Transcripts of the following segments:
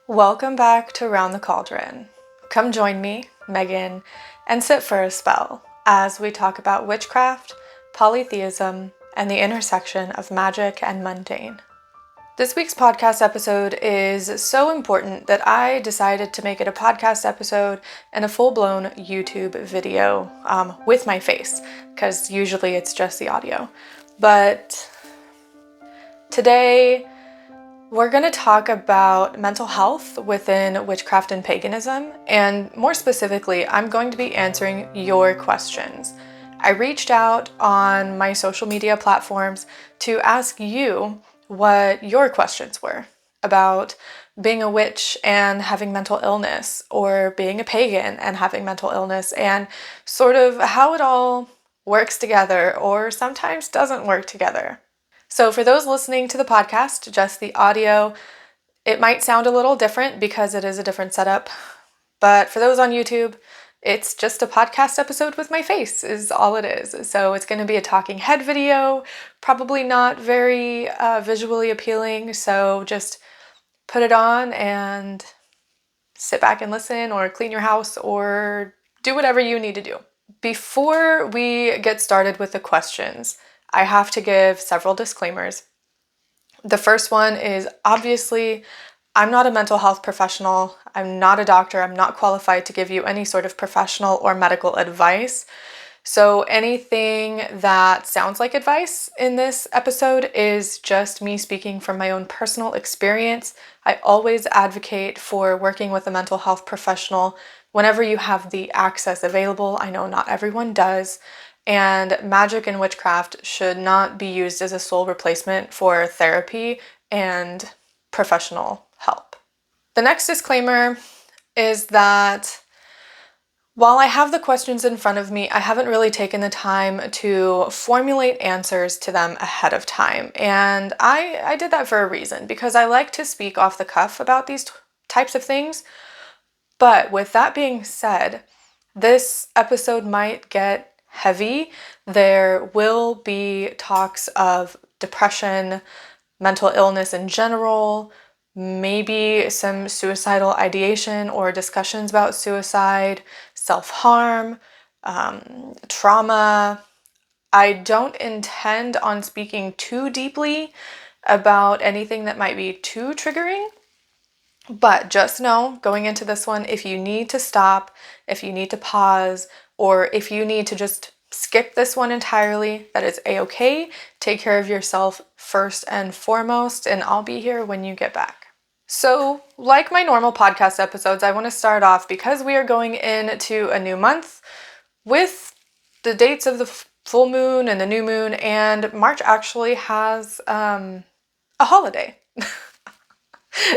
Welcome back to Round the Cauldron. Come join me, Megan, and sit for a spell as we talk about witchcraft, polytheism, and the intersection of magic and mundane. This week's podcast episode is so important that I decided to make it a podcast episode and a full-blown YouTube video with my face, because usually it's just the audio. But today, we're going to talk about mental health within witchcraft and paganism, and more specifically, I'm going to be answering your questions. I reached out on my social media platforms to ask you what your questions were about being a witch and having mental illness, or being a pagan and having mental illness, and sort of how it all works together or sometimes doesn't work together. So for those listening to the podcast, just the audio, it might sound a little different because it is a different setup. But for those on YouTube, it's just a podcast episode with my face is all it is. So it's going to be a talking head video, probably not very visually appealing. So just put it on and sit back and listen, or clean your house, or do whatever you need to do. Before we get started with the questions, I have to give several disclaimers. The first one is, obviously, I'm not a mental health professional. I'm not a doctor. I'm not qualified to give you any sort of professional or medical advice. So anything that sounds like advice in this episode is just me speaking from my own personal experience. I always advocate for working with a mental health professional whenever you have the access available. I know not everyone does. And magic and witchcraft should not be used as a sole replacement for therapy and professional help. The next disclaimer is that while I have the questions in front of me, I haven't really taken the time to formulate answers to them ahead of time. And I did that for a reason, because I like to speak off the cuff about these types of things. But with that being said, this episode might get heavy. There will be talks of depression, mental illness in general, maybe some suicidal ideation or discussions about suicide, self-harm, trauma. I don't intend on speaking too deeply about anything that might be too triggering. But just know, going into this one, if you need to stop, if you need to pause, or if you need to just skip this one entirely, that is a-okay. Take care of yourself first and foremost, and I'll be here when you get back. So, like my normal podcast episodes, I want to start off, because we are going into a new month, with the dates of the full moon and the new moon, and March actually has a holiday.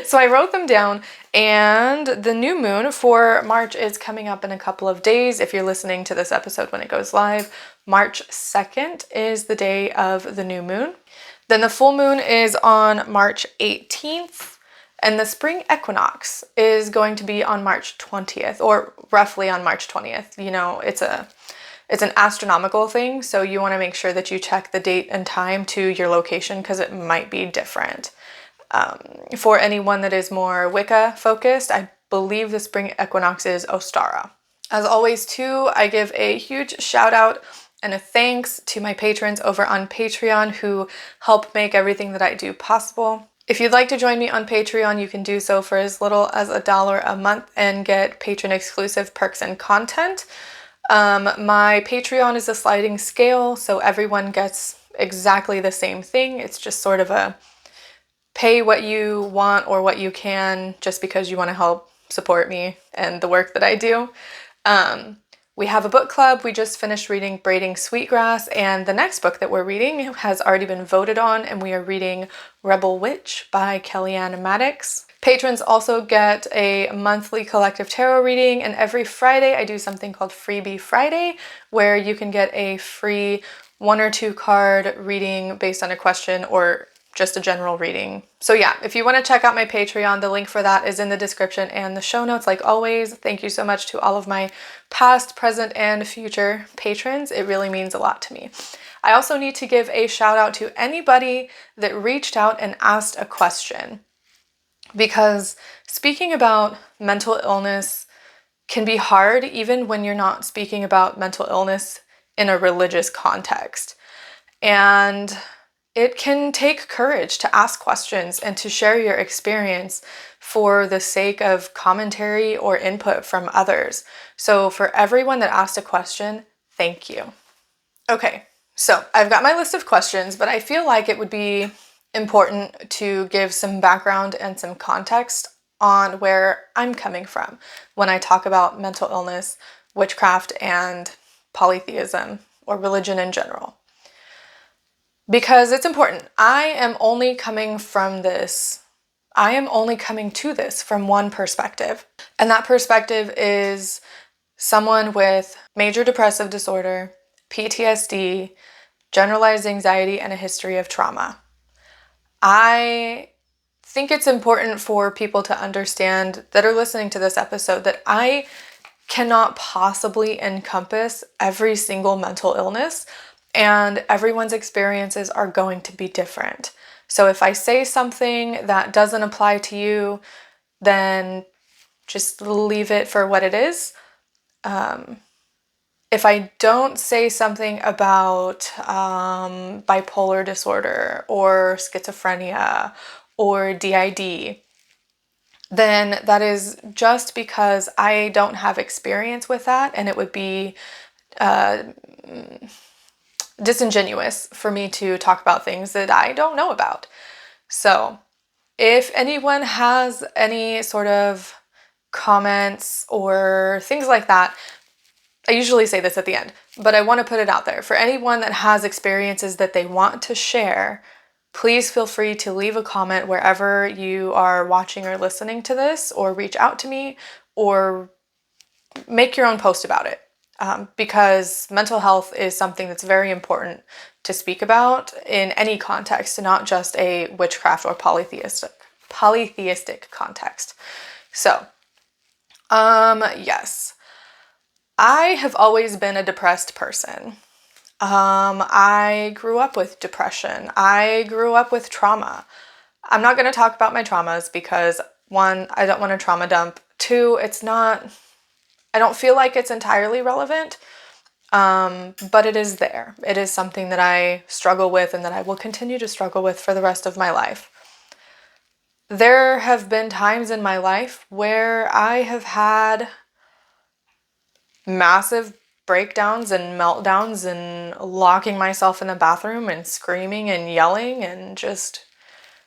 So I wrote them down, and the new moon for March is coming up in a couple of days. If you're listening to this episode when it goes live, March 2nd is the day of the new moon. Then the full moon is on March 18th, and the spring equinox is going to be on March 20th, or roughly on March 20th. You know, it's an astronomical thing, so you want to make sure that you check the date and time to your location, because it might be different. For anyone that is more Wicca focused, I believe the spring equinox is Ostara. As always, too, I give a huge shout out and a thanks to my patrons over on Patreon who help make everything that I do possible. If you'd like to join me on Patreon, you can do so for as little as $1 a month and get patron exclusive perks and content. My Patreon is a sliding scale, so everyone gets exactly the same thing. It's just sort of a pay what you want or what you can, just because you want to help support me and the work that I do. We have a book club. We just finished reading Braiding Sweetgrass, and the next book that we're reading has already been voted on, and we are reading Rebel Witch by Kellyanne Maddox. Patrons also get a monthly collective tarot reading, and every Friday I do something called Freebie Friday, where you can get a free 1 or 2 card reading based on a question, or just a general reading. So yeah, if you want to check out my Patreon, the link for that is in the description and the show notes, like always. Thank you so much to all of my past, present, and future patrons. It really means a lot to me. I also need to give a shout out to anybody that reached out and asked a question. because speaking about mental illness can be hard even when you're not speaking about mental illness in a religious context. And it can take courage to ask questions and to share your experience for the sake of commentary or input from others. So for everyone that asked a question, thank you. Okay, so I've got my list of questions, but I feel like it would be important to give some background and some context on where I'm coming from when I talk about mental illness, witchcraft, and polytheism, or religion in general. Because it's important. I am only coming to this from one perspective. And that perspective is someone with major depressive disorder, PTSD, generalized anxiety, and a history of trauma. I think it's important for people to understand that are listening to this episode that I cannot possibly encompass every single mental illness, and everyone's experiences are going to be different. So if I say something that doesn't apply to you, then just leave it for what it is. If I don't say something about bipolar disorder or schizophrenia or DID, then that is just because I don't have experience with that, and it would be disingenuous for me to talk about things that I don't know about. So if anyone has any sort of comments or things like that, I usually say this at the end, but I want to put it out there. For anyone that has experiences that they want to share, please feel free to leave a comment wherever you are watching or listening to this, or reach out to me, or make your own post about it. Because mental health is something that's very important to speak about in any context, not just a witchcraft or polytheistic context. So, yes. I have always been a depressed person. I grew up with depression. I grew up with trauma. I'm not going to talk about my traumas because, one, I don't want to trauma dump. Two, I don't feel like it's entirely relevant, but it is there. It is something that I struggle with and that I will continue to struggle with for the rest of my life. There have been times in my life where I have had massive breakdowns and meltdowns and locking myself in the bathroom and screaming and yelling and just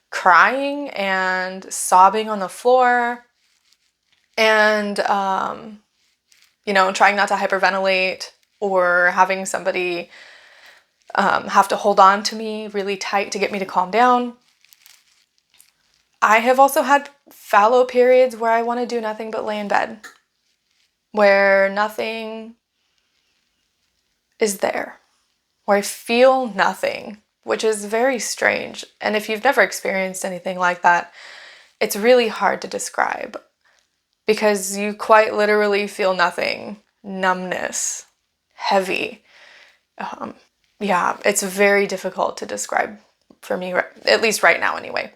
crying and sobbing on the floor and, trying not to hyperventilate or having somebody have to hold on to me really tight to get me to calm down. I have also had fallow periods where I want to do nothing but lay in bed, where nothing is there, where I feel nothing, which is very strange. And if you've never experienced anything like that, it's really hard to describe because you quite literally feel nothing. Numbness, heavy. Yeah, it's very difficult to describe for me, at least right now anyway.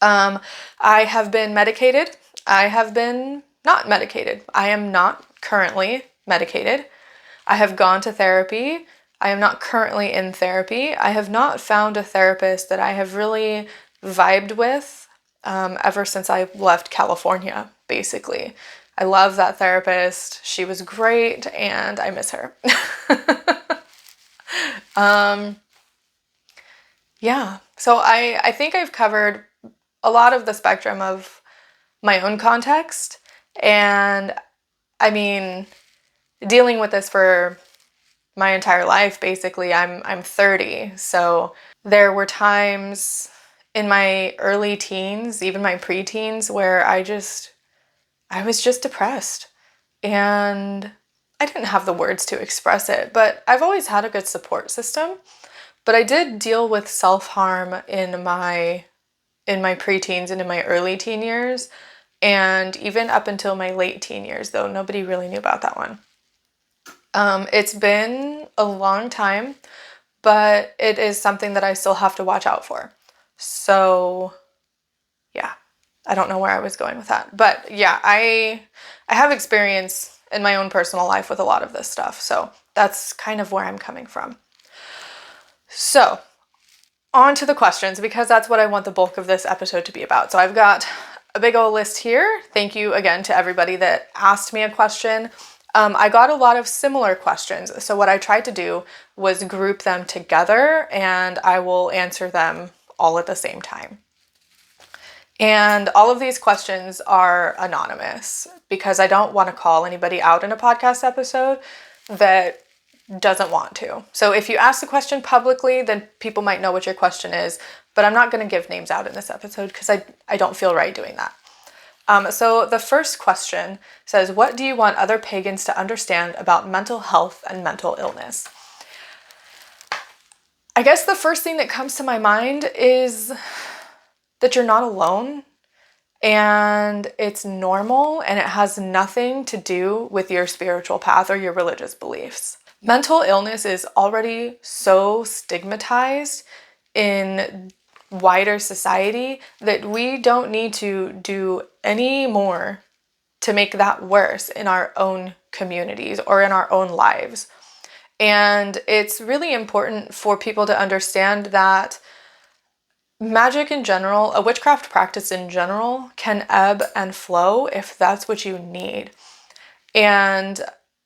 I have been medicated. I have been not medicated. I am not currently medicated. I have gone to therapy. I am not currently in therapy. I have not found a therapist that I have really vibed with ever since I left California, basically. I love that therapist. She was great, and I miss her. Yeah, so I think I've covered a lot of the spectrum of my own context, and I mean, dealing with this for my entire life, basically. I'm 30, so there were times in my early teens, even my preteens, where I was just depressed, and I didn't have the words to express it, but I've always had a good support system. But I did deal with self-harm in my preteens and in my early teen years, and even up until my late teen years, though nobody really knew about that one. It's been a long time, but it is something that I still have to watch out for. So, yeah. I don't know where I was going with that. But yeah, I have experience in my own personal life with a lot of this stuff. So that's kind of where I'm coming from. So on to the questions, because that's what I want the bulk of this episode to be about. So I've got a big old list here. Thank you again to everybody that asked me a question. I got a lot of similar questions. So what I tried to do was group them together, and I will answer them all at the same time. And all of these questions are anonymous because I don't want to call anybody out in a podcast episode that doesn't want to. So if you ask the question publicly, then people might know what your question is, but I'm not going to give names out in this episode because I don't feel right doing that. So the first question says, what do you want other pagans to understand about mental health and mental illness? I guess the first thing that comes to my mind is that you're not alone, and it's normal, and it has nothing to do with your spiritual path or your religious beliefs. Mental illness is already so stigmatized in wider society that we don't need to do any more to make that worse in our own communities or in our own lives. And it's really important for people to understand that magic in general, a witchcraft practice in general, can ebb and flow if that's what you need. And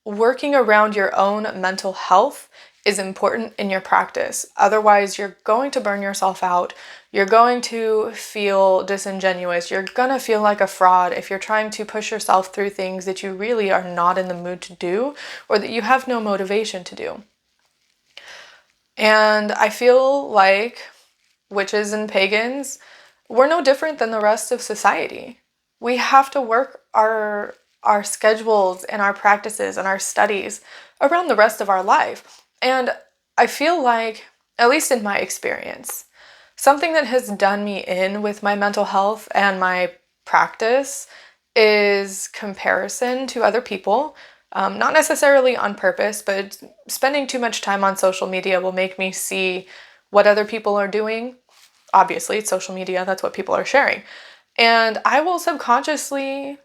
working around your own mental health is important in your practice. Otherwise, you're going to burn yourself out. You're going to feel disingenuous. You're going to feel like a fraud if you're trying to push yourself through things that you really are not in the mood to do or that you have no motivation to do. And I feel like witches and pagans, we're no different than the rest of society. We have to work our schedules and our practices and our studies around the rest of our life. And I feel like, at least in my experience, something that has done me in with my mental health and my practice is comparison to other people. Not necessarily on purpose, but spending too much time on social media will make me see what other people are doing. Obviously, it's social media, that's what people are sharing. And I will subconsciously,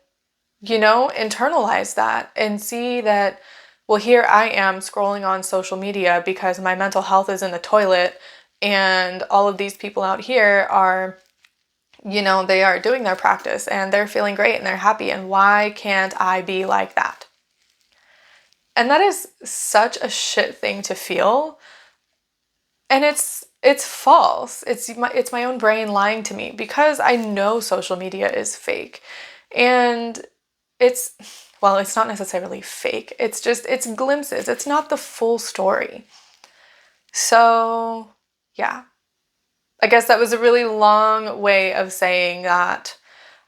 internalize that and see that, well, here I am scrolling on social media because my mental health is in the toilet, and all of these people out here are, they are doing their practice and they're feeling great and they're happy, and why can't I be like that? And that is such a shit thing to feel. And it's false. It's my own brain lying to me because I know social media is fake. And it's not necessarily fake. It's glimpses. It's not the full story. So, yeah. I guess that was a really long way of saying that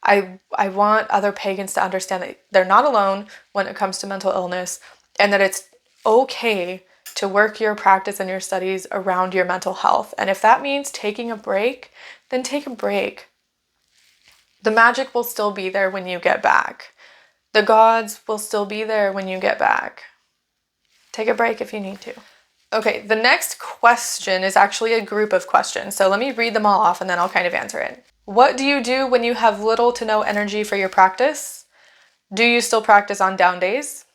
I want other pagans to understand that they're not alone when it comes to mental illness, and that it's okay to work your practice and your studies around your mental health. And if that means taking a break, then take a break. The magic will still be there when you get back. The gods will still be there when you get back. Take a break if you need to. Okay, the next question is actually a group of questions. So let me read them all off and then I'll kind of answer it. What do you do when you have little to no energy for your practice? Do you still practice on down days?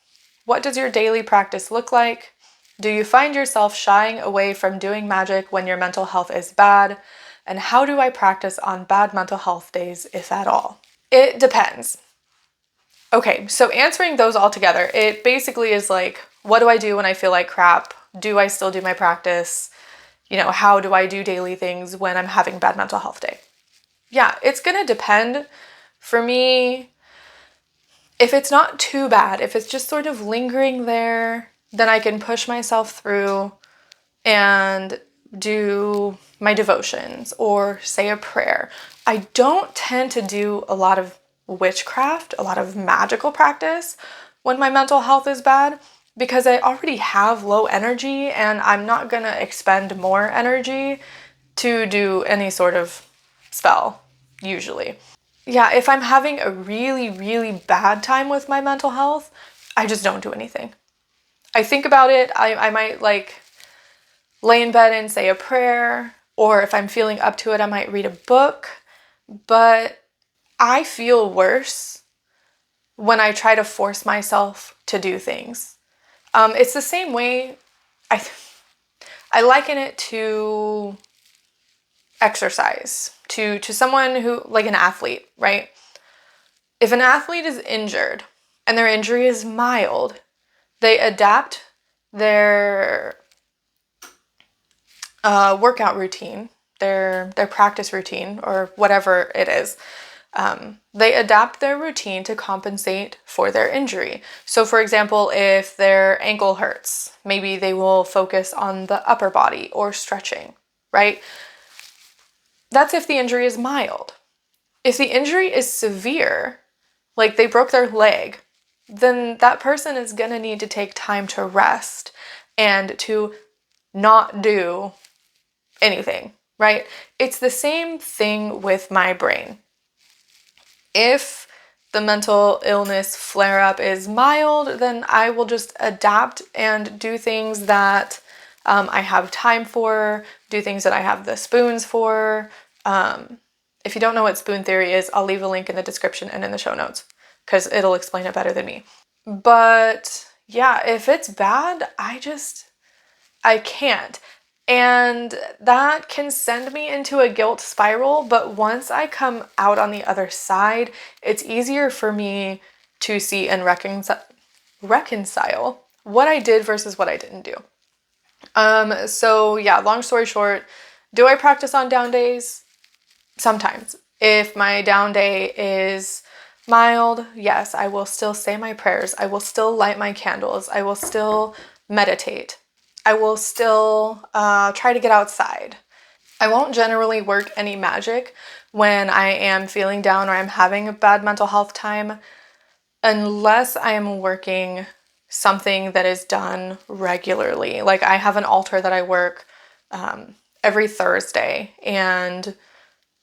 What does your daily practice look like? Do you find yourself shying away from doing magic when your mental health is bad? And how do I practice on bad mental health days, if at all? It depends. Okay, so answering those all together, it basically is like, what do I do when I feel like crap? Do I still do my practice? How do I do daily things when I'm having bad mental health day? Yeah, it's gonna depend. For me, if it's not too bad, if it's just sort of lingering there, then I can push myself through and do my devotions or say a prayer. I don't tend to do a lot of witchcraft, a lot of magical practice when my mental health is bad, because I already have low energy and I'm not gonna expend more energy to do any sort of spell, usually. Yeah, if I'm having a really, really bad time with my mental health, I just don't do anything. I think about it, I might lay in bed and say a prayer, or if I'm feeling up to it, I might read a book, but I feel worse when I try to force myself to do things. It's the same way, I liken it to exercise, to someone who, like an athlete, right? If an athlete is injured and their injury is mild, they adapt their workout routine, their practice routine, or whatever it is. They adapt their routine to compensate for their injury. So for example, if their ankle hurts, maybe they will focus on the upper body or stretching, right? That's if the injury is mild. If the injury is severe, like they broke their leg, then that person is going to need to take time to rest and to not do anything, right? It's the same thing with my brain. If the mental illness flare up is mild, then I will just adapt and do things that I have time for, do things that I have the spoons for. If you don't know what spoon theory is, I'll leave a link in the description and in the show notes because it'll explain it better than me. But yeah, if it's bad, I can't. And that can send me into a guilt spiral, but once I come out on the other side, it's easier for me to see and reconcile what I did versus what I didn't do. So yeah, long story short, do I practice on down days? Sometimes. If my down day is mild, yes, I will still say my prayers. I will still light my candles. I will still meditate. I will still try to get outside. I won't generally work any magic when I am feeling down or I'm having a bad mental health time unless I am working something that is done regularly. Like I have an altar that I work every Thursday, and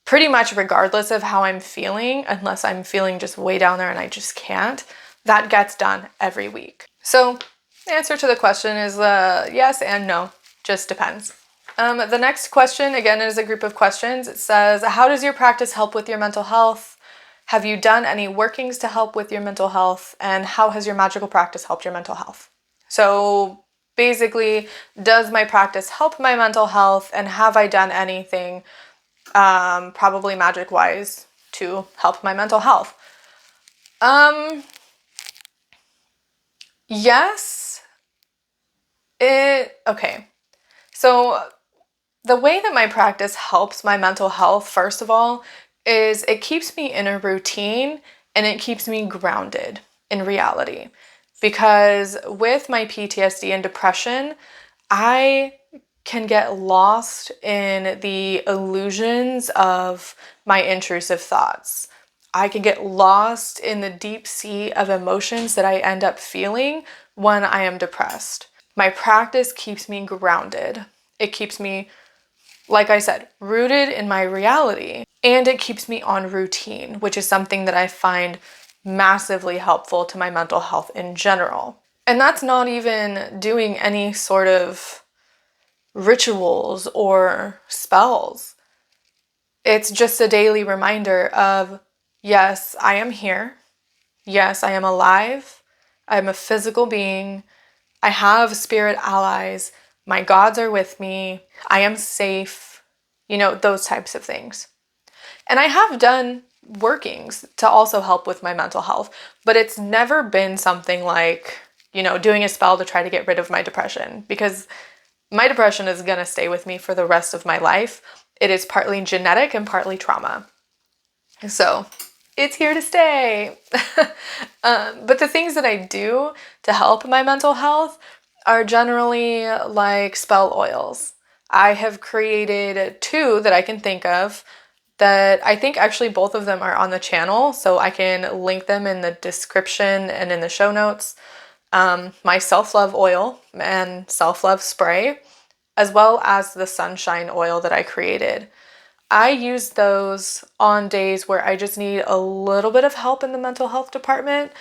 pretty much regardless of how I'm feeling, unless I'm feeling just way down there and I just can't, that gets done every week. So the answer to the question is yes and no, just depends. The next question, again, is a group of questions. It says, how does your practice help with your mental health? Have you done any workings to help with your mental health? And how has your magical practice helped your mental health? So basically, does my practice help my mental health? And have I done anything, probably magic-wise, to help my mental health? Yes. Okay. So the way that my practice helps my mental health, first of all, is it keeps me in a routine and it keeps me grounded in reality. Because with my PTSD and depression, I can get lost in the illusions of my intrusive thoughts. I can get lost in the deep sea of emotions that I end up feeling when I am depressed. My practice keeps me grounded. It keeps me, like I said, rooted in my reality, and it keeps me on routine, which is something that I find massively helpful to my mental health in general. And that's not even doing any sort of rituals or spells. It's just a daily reminder of, yes, I am here. Yes, I am alive. I am a physical being. I have spirit allies. My gods are with me. I am safe. Those types of things. And I have done workings to also help with my mental health, but it's never been something like, doing a spell to try to get rid of my depression, because my depression is going to stay with me for the rest of my life. It is partly genetic and partly trauma. So it's here to stay. But the things that I do to help my mental health are generally like spell oils. I have created 2 that I can think of that I think actually both of them are on the channel, so I can link them in the description and in the show notes. My self-love oil and self-love spray, as well as the sunshine oil that I created. I use those on days where I just need a little bit of help in the mental health department.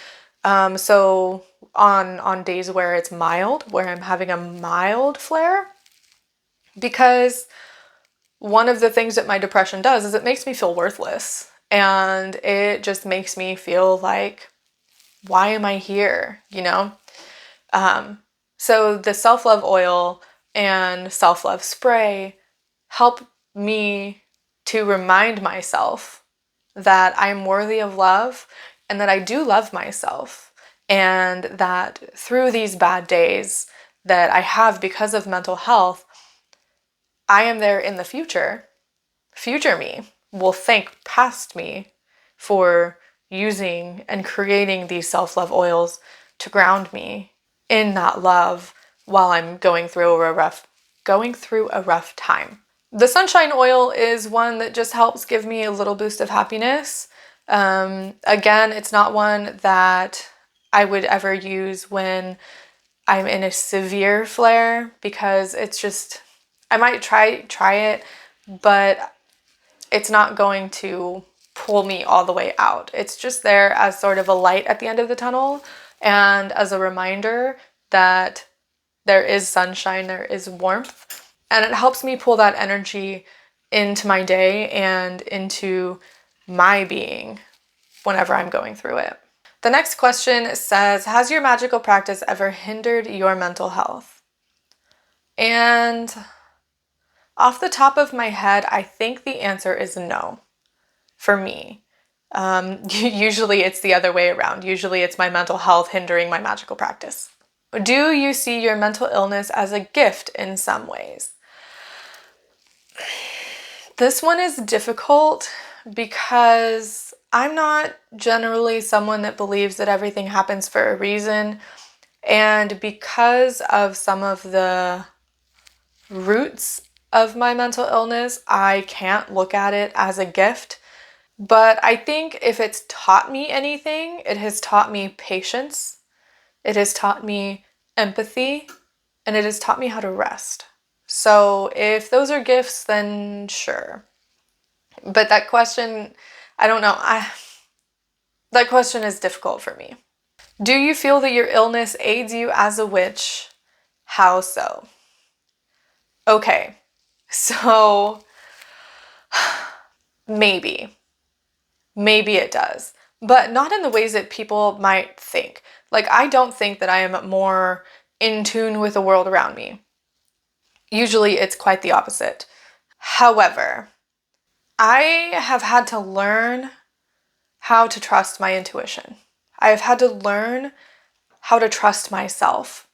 So on days where it's mild, where I'm having a mild flare, because one of the things that my depression does is it makes me feel worthless. And it just makes me feel like, why am I here? So the self-love oil and self-love spray help me to remind myself that I'm worthy of love and that I do love myself, and that through these bad days that I have because of mental health, I am there in the future. Future me will thank past me for using and creating these self-love oils to ground me in that love while I'm going through a rough time. The sunshine oil is one that just helps give me a little boost of happiness. Again, it's not one that I would ever use when I'm in a severe flare, because it's just, I might try it, but it's not going to pull me all the way out. It's just there as sort of a light at the end of the tunnel and as a reminder that there is sunshine, there is warmth, and it helps me pull that energy into my day and into my being whenever I'm going through it. The next question says, has your magical practice ever hindered your mental health? And off the top of my head, I think the answer is no, for me. Usually it's the other way around. Usually it's my mental health hindering my magical practice. Do you see your mental illness as a gift in some ways? This one is difficult because I'm not generally someone that believes that everything happens for a reason. And because of some of the roots of my mental illness, I can't look at it as a gift. But I think if it's taught me anything, it has taught me patience, it has taught me empathy, and it has taught me how to rest. So if those are gifts, then sure. But that question, I don't know. That question is difficult for me. Do you feel that your illness aids you as a witch? How so? Okay, so maybe it does, but not in the ways that people might think. Like, I don't think that I am more in tune with the world around me. Usually it's quite the opposite. However, I have had to learn how to trust my intuition. I have had to learn how to trust myself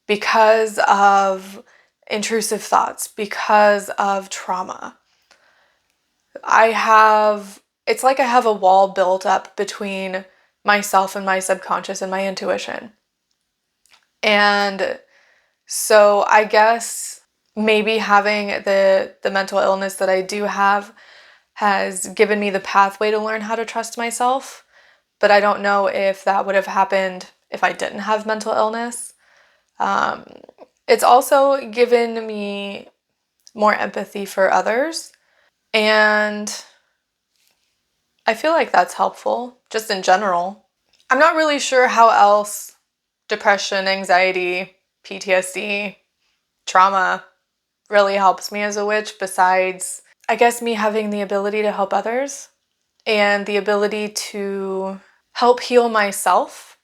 because of intrusive thoughts, because of trauma. It's like I have a wall built up between myself and my subconscious and my intuition. And so I guess maybe having the mental illness that I do have has given me the pathway to learn how to trust myself, but I don't know if that would have happened if I didn't have mental illness. It's also given me more empathy for others, and I feel like that's helpful, just in general. I'm not really sure how else depression, anxiety, PTSD, trauma really helps me as a witch, besides, I guess, me having the ability to help others and the ability to help heal myself.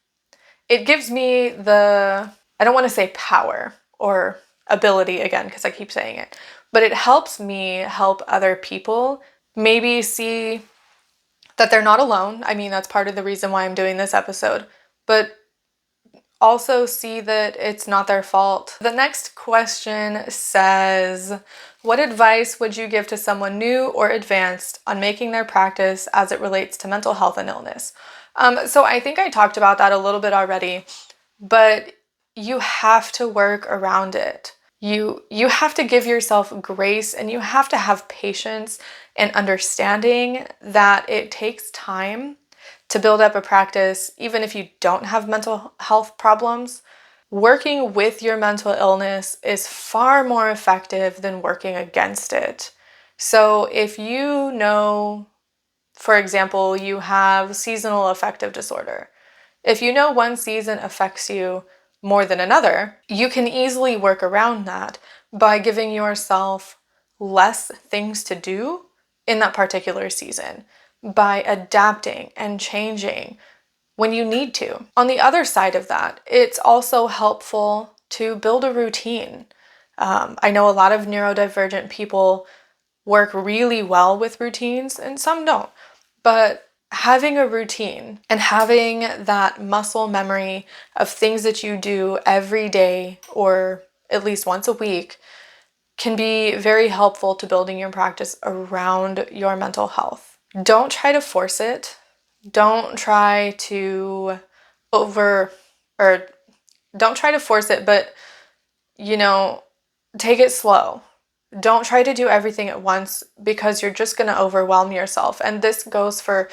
It gives me I don't want to say power or ability again, because I keep saying it, but it helps me help other people maybe see that they're not alone. I mean, that's part of the reason why I'm doing this episode, but also see that it's not their fault. The next question says, what advice would you give to someone new or advanced on making their practice as it relates to mental health and illness? So I think I talked about that a little bit already, but you have to work around it. You have to give yourself grace, and you have to have patience and understanding that it takes time to build up a practice, even if you don't have mental health problems. Working with your mental illness is far more effective than working against it. So if you know, for example, you have seasonal affective disorder, if you know one season affects you more than another, you can easily work around that by giving yourself less things to do in that particular season. by adapting and changing when you need to. On the other side of that, it's also helpful to build a routine. I know a lot of neurodivergent people work really well with routines and some don't, but having a routine and having that muscle memory of things that you do every day or at least once a week can be very helpful to building your practice around your mental health. Don't try to force it. Don't try to don't try to force it, but, take it slow. Don't try to do everything at once because you're just going to overwhelm yourself. And this goes for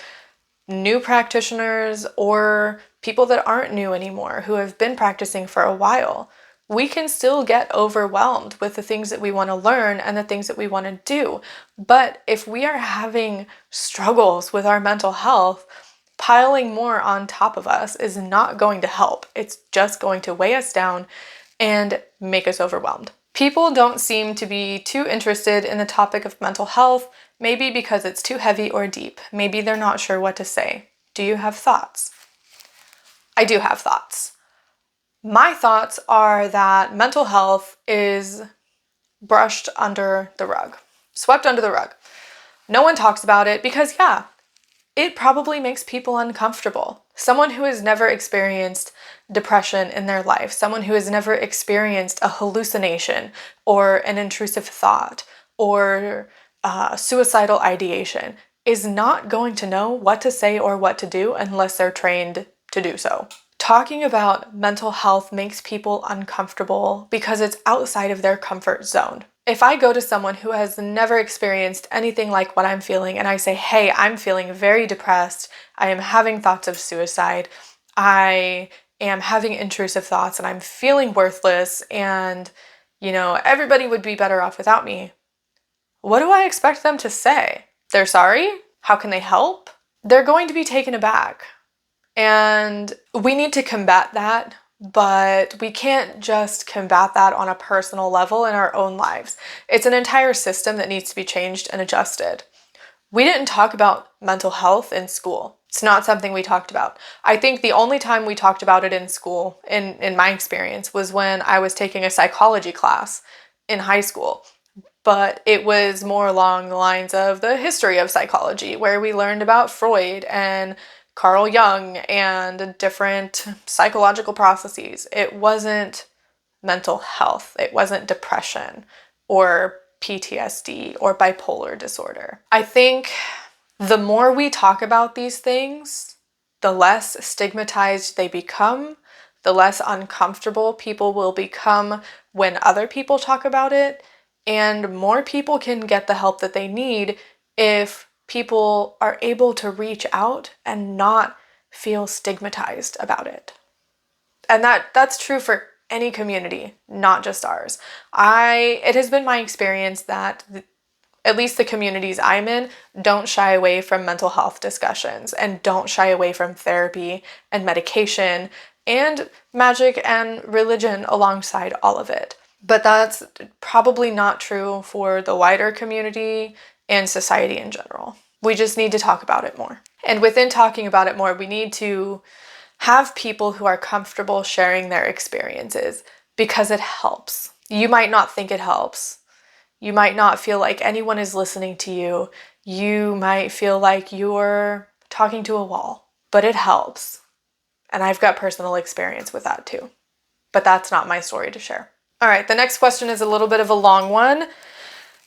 new practitioners or people that aren't new anymore, who have been practicing for a while. We can still get overwhelmed with the things that we want to learn and the things that we want to do. But if we are having struggles with our mental health, piling more on top of us is not going to help. It's just going to weigh us down and make us overwhelmed. People don't seem to be too interested in the topic of mental health, maybe because it's too heavy or deep. Maybe they're not sure what to say. Do you have thoughts? I do have thoughts. My thoughts are that mental health is brushed under the rug, swept under the rug. No one talks about it because, it probably makes people uncomfortable. Someone who has never experienced depression in their life, someone who has never experienced a hallucination or an intrusive thought or suicidal ideation is not going to know what to say or what to do unless they're trained to do so. Talking about mental health makes people uncomfortable because it's outside of their comfort zone. If I go to someone who has never experienced anything like what I'm feeling and I say, hey, I'm feeling very depressed, I am having thoughts of suicide, I am having intrusive thoughts and I'm feeling worthless and, everybody would be better off without me. What do I expect them to say? They're sorry? How can they help? They're going to be taken aback. And we need to combat that, but we can't just combat that on a personal level in our own lives. It's an entire system that needs to be changed and adjusted. We didn't talk about mental health in school. It's not something we talked about. I think the only time we talked about it in school, in my experience, was when I was taking a psychology class in high school. But it was more along the lines of the history of psychology, where we learned about Freud and Carl Jung and different psychological processes. It wasn't mental health. It wasn't depression or PTSD or bipolar disorder. I think the more we talk about these things, the less stigmatized they become, the less uncomfortable people will become when other people talk about it, and more people can get the help that they need if people are able to reach out and not feel stigmatized about it. And that's true for any community, not just ours. It has been my experience that at least the communities I'm in don't shy away from mental health discussions and don't shy away from therapy and medication and magic and religion alongside all of it. But that's probably not true for the wider community and society in general. We just need to talk about it more. And within talking about it more, we need to have people who are comfortable sharing their experiences because it helps. You might not think it helps. You might not feel like anyone is listening to you. You might feel like you're talking to a wall, but it helps. And I've got personal experience with that too. But that's not my story to share. All right, the next question is a little bit of a long one.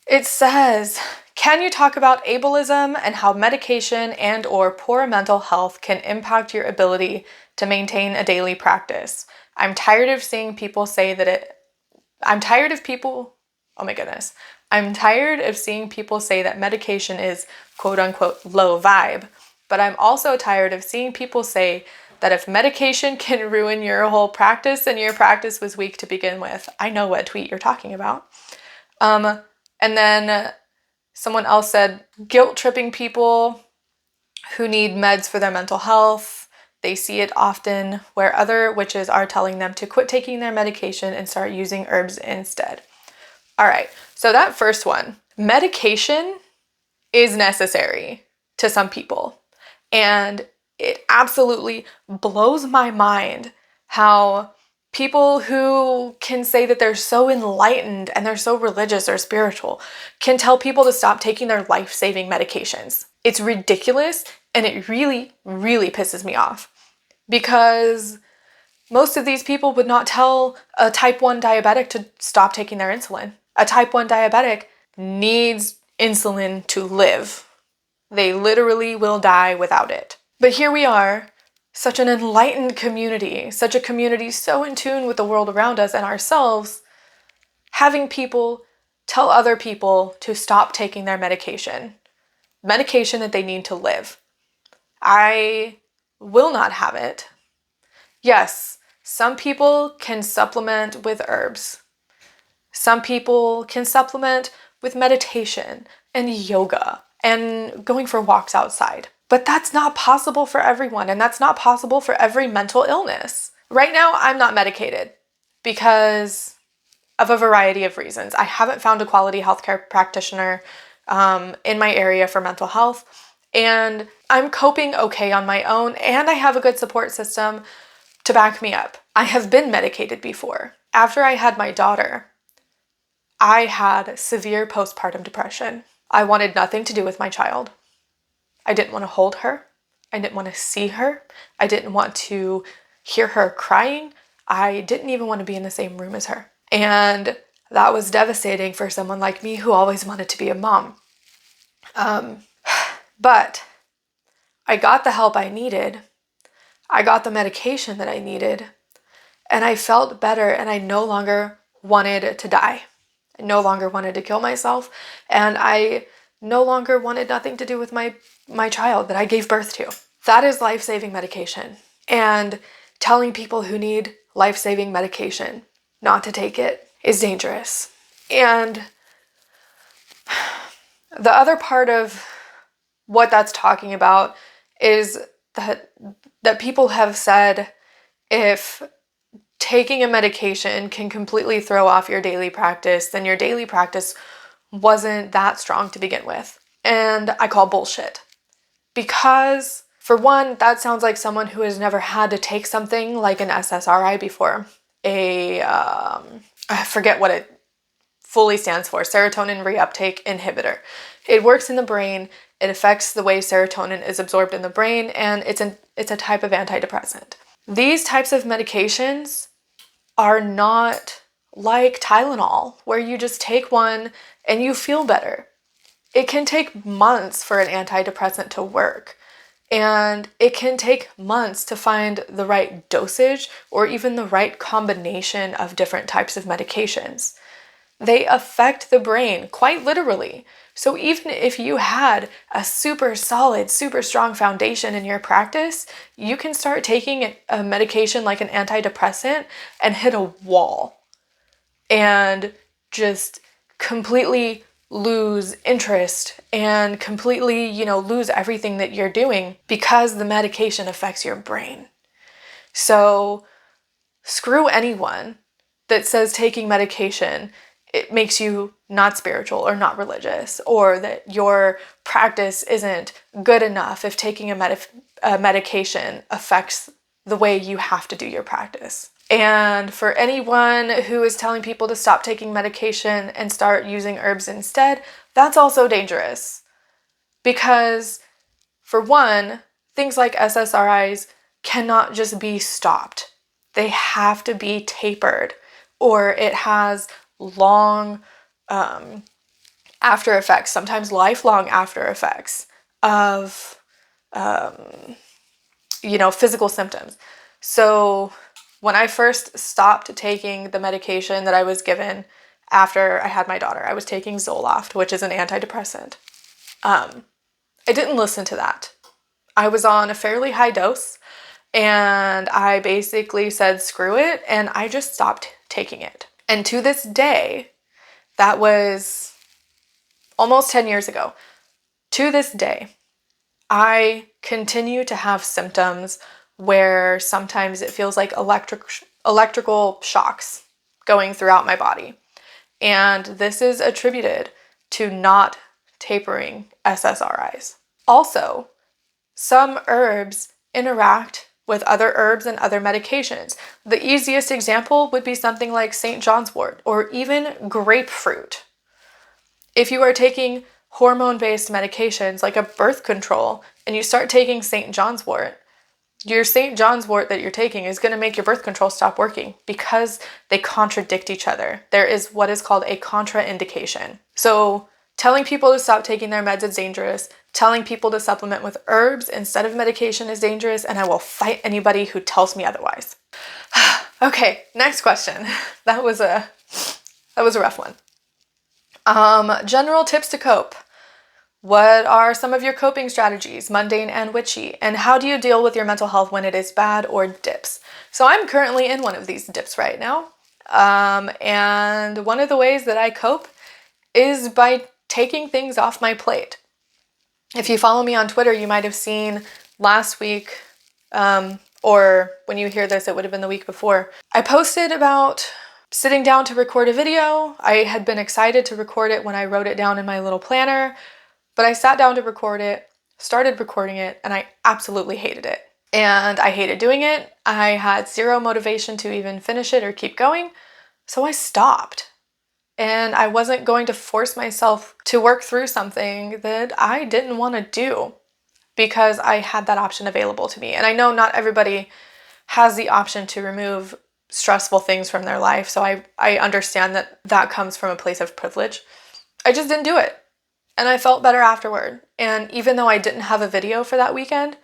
It says, can you talk about ableism and how medication and or poor mental health can impact your ability to maintain a daily practice? I'm tired of seeing people say that I'm tired of seeing people say that medication is quote unquote low vibe, but I'm also tired of seeing people say that if medication can ruin your whole practice, then your practice was weak to begin with. I know what tweet you're talking about. And then someone else said, guilt tripping people who need meds for their mental health. They see it often where other witches are telling them to quit taking their medication and start using herbs instead. All right, so that first one, medication is necessary. to some people. And it absolutely blows my mind how people who can say that they're so enlightened and they're so religious or spiritual can tell people to stop taking their life-saving medications. It's ridiculous, and it really, really pisses me off, because most of these people would not tell a type 1 diabetic to stop taking their insulin. A type 1 diabetic needs insulin to live. They literally will die without it. But here we are, such an enlightened community, such a community so in tune with the world around us and ourselves, having people tell other people to stop taking their medication that they need to live. I will not have it. Yes, some people can supplement with herbs. Some people can supplement with meditation and yoga and going for walks outside. But that's not possible for everyone, and that's not possible for every mental illness. Right now, I'm not medicated because of a variety of reasons. I haven't found a quality healthcare practitioner in my area for mental health, and I'm coping okay on my own, and I have a good support system to back me up. I have been medicated before. After I had my daughter, I had severe postpartum depression. I wanted nothing to do with my child. I didn't want to hold her. I didn't want to see her. I didn't want to hear her crying. I didn't even want to be in the same room as her. And that was devastating for someone like me who always wanted to be a mom. But I got the help I needed. I got the medication that I needed. And I felt better, and I no longer wanted to die. I no longer wanted to kill myself. And I no longer wanted nothing to do with my child that I gave birth to. That is life-saving medication. And telling people who need life-saving medication not to take it is dangerous. And the other part of what that's talking about is that people have said if taking a medication can completely throw off your daily practice, then your daily practice wasn't that strong to begin with. And I call bullshit. Because, for one, that sounds like someone who has never had to take something like an SSRI before. I forget what it fully stands for, serotonin reuptake inhibitor. It works in the brain, it affects the way serotonin is absorbed in the brain, and it's a type of antidepressant. These types of medications are not like Tylenol, where you just take one and you feel better. It can take months for an antidepressant to work, and it can take months to find the right dosage or even the right combination of different types of medications. They affect the brain quite literally. So even if you had a super solid, super strong foundation in your practice, you can start taking a medication like an antidepressant and hit a wall and just completely lose interest and completely, lose everything that you're doing because the medication affects your brain. So screw anyone that says taking medication, it makes you not spiritual or not religious, or that your practice isn't good enough if taking a medication affects the way you have to do your practice. And for anyone who is telling people to stop taking medication and start using herbs instead, that's also dangerous. Because, for one, things like SSRIs cannot just be stopped. They have to be tapered, or it has long after effects, sometimes lifelong after effects of, physical symptoms. So when I first stopped taking the medication that I was given after I had my daughter, I was taking Zoloft, which is an antidepressant. I didn't listen to that. I was on a fairly high dose, and I basically said, screw it, and I just stopped taking it. And to this day, that was almost 10 years ago. To this day, I continue to have symptoms where sometimes it feels like electrical shocks going throughout my body. And this is attributed to not tapering SSRIs. Also, some herbs interact with other herbs and other medications. The easiest example would be something like St. John's wort or even grapefruit. If you are taking hormone-based medications like a birth control and you start taking St. John's wort, your St. John's wort that you're taking is going to make your birth control stop working because they contradict each other. There is what is called a contraindication. So telling people to stop taking their meds is dangerous. Telling people to supplement with herbs instead of medication is dangerous, and I will fight anybody who tells me otherwise. Okay, next question. That was a rough one. General tips to cope. What are some of your coping strategies, mundane and witchy? And how do you deal with your mental health when it is bad or dips? So I'm currently in one of these dips right now. And one of the ways that I cope is by taking things off my plate. If you follow me on Twitter, you might have seen last week, or when you hear this, it would have been the week before. I posted about sitting down to record a video. I had been excited to record it when I wrote it down in my little planner, but I sat down to record it, started recording it, and I absolutely hated it. And I hated doing it. I had zero motivation to even finish it or keep going, so I stopped. And I wasn't going to force myself to work through something that I didn't want to do because I had that option available to me. And I know not everybody has the option to remove stressful things from their life, so I understand that that comes from a place of privilege. I just didn't do it. And I felt better afterward. And even though I didn't have a video for that weekend,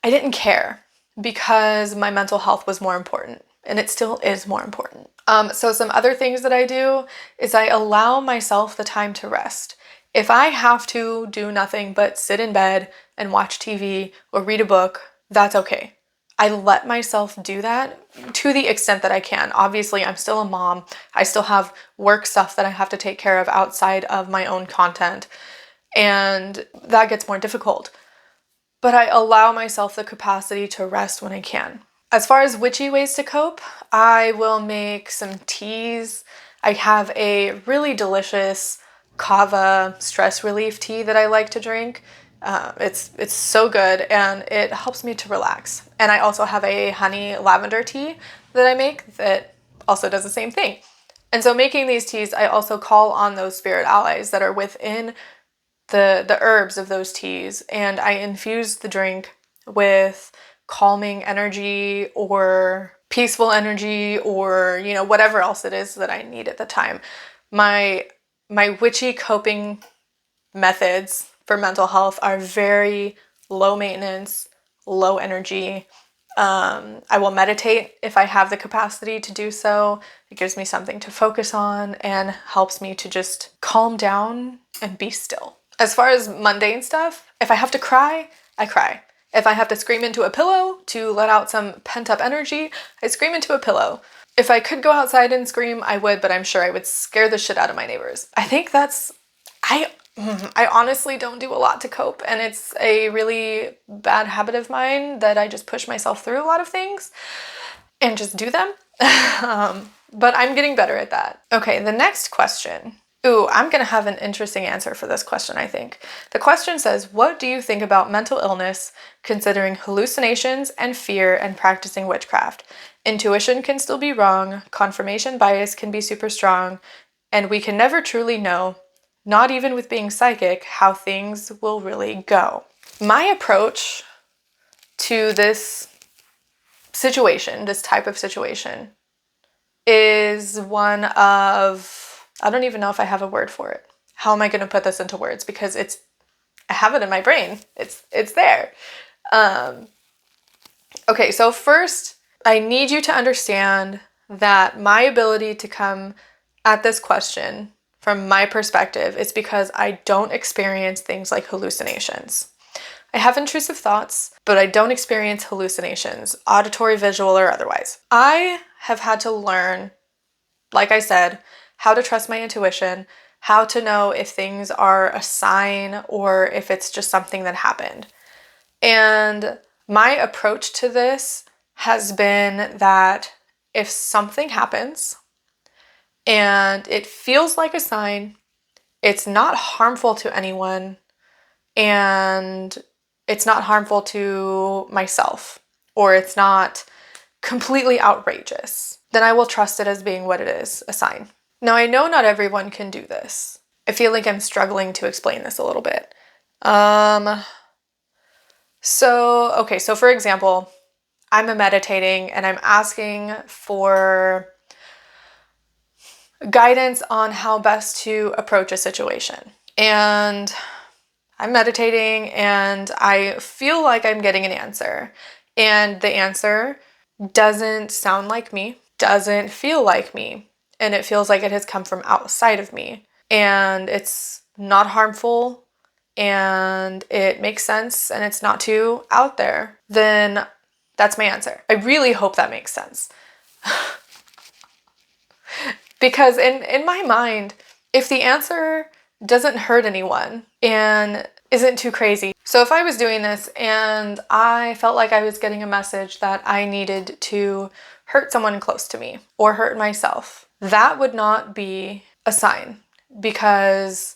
I didn't care because my mental health was more important. And it still is more important. So some other things that I do is I allow myself the time to rest. If I have to do nothing but sit in bed and watch TV or read a book, that's okay. I let myself do that to the extent that I can. Obviously, I'm still a mom. I still have work stuff that I have to take care of outside of my own content, and that gets more difficult. But I allow myself the capacity to rest when I can. As far as witchy ways to cope, I will make some teas. I have a really delicious kava stress relief tea that I like to drink. It's so good and it helps me to relax. And I also have a honey lavender tea that I make that also does the same thing. And so making these teas, I also call on those spirit allies that are within the herbs of those teas, and I infuse the drink with calming energy or peaceful energy or, you know, whatever else it is that I need at the time. My witchy coping methods for mental health are very low maintenance, low energy. I will meditate if I have the capacity to do so. It gives me something to focus on and helps me to just calm down and be still. As far as mundane stuff, if I have to cry, I cry. If I have to scream into a pillow to let out some pent-up energy, I scream into a pillow. If I could go outside and scream, I would, but I'm sure I would scare the shit out of my neighbors. I think I honestly don't do a lot to cope, and it's a really bad habit of mine that I just push myself through a lot of things and just do them. But I'm getting better at that. Okay, the next question. Ooh, I'm going to have an interesting answer for this question, I think. The question says, what do you think about mental illness considering hallucinations and fear and practicing witchcraft? Intuition can still be wrong, confirmation bias can be super strong, and we can never truly know, not even with being psychic, how things will really go. My approach to this situation, this type of situation, is one of, I don't even know if I have a word for it. How am I going to put this into words? Because I have it in my brain. It's there. Okay, so first, I need you to understand that my ability to come at this question from my perspective is because I don't experience things like hallucinations. I have intrusive thoughts, but I don't experience hallucinations, auditory, visual, or otherwise. I have had to learn, like I said, how to trust my intuition, how to know if things are a sign or if it's just something that happened. And my approach to this has been that if something happens and it feels like a sign, it's not harmful to anyone, and it's not harmful to myself, or it's not completely outrageous, then I will trust it as being what it is, a sign. Now, I know not everyone can do this. I feel like I'm struggling to explain this a little bit. So for example, I'm meditating and I'm asking for guidance on how best to approach a situation. And I'm meditating and I feel like I'm getting an answer. And the answer doesn't sound like me, doesn't feel like me, and it feels like it has come from outside of me. And it's not harmful, and it makes sense, and it's not too out there, then that's my answer. I really hope that makes sense. Because in my mind, if the answer doesn't hurt anyone and isn't too crazy. So if I was doing this and I felt like I was getting a message that I needed to hurt someone close to me or hurt myself, that would not be a sign, because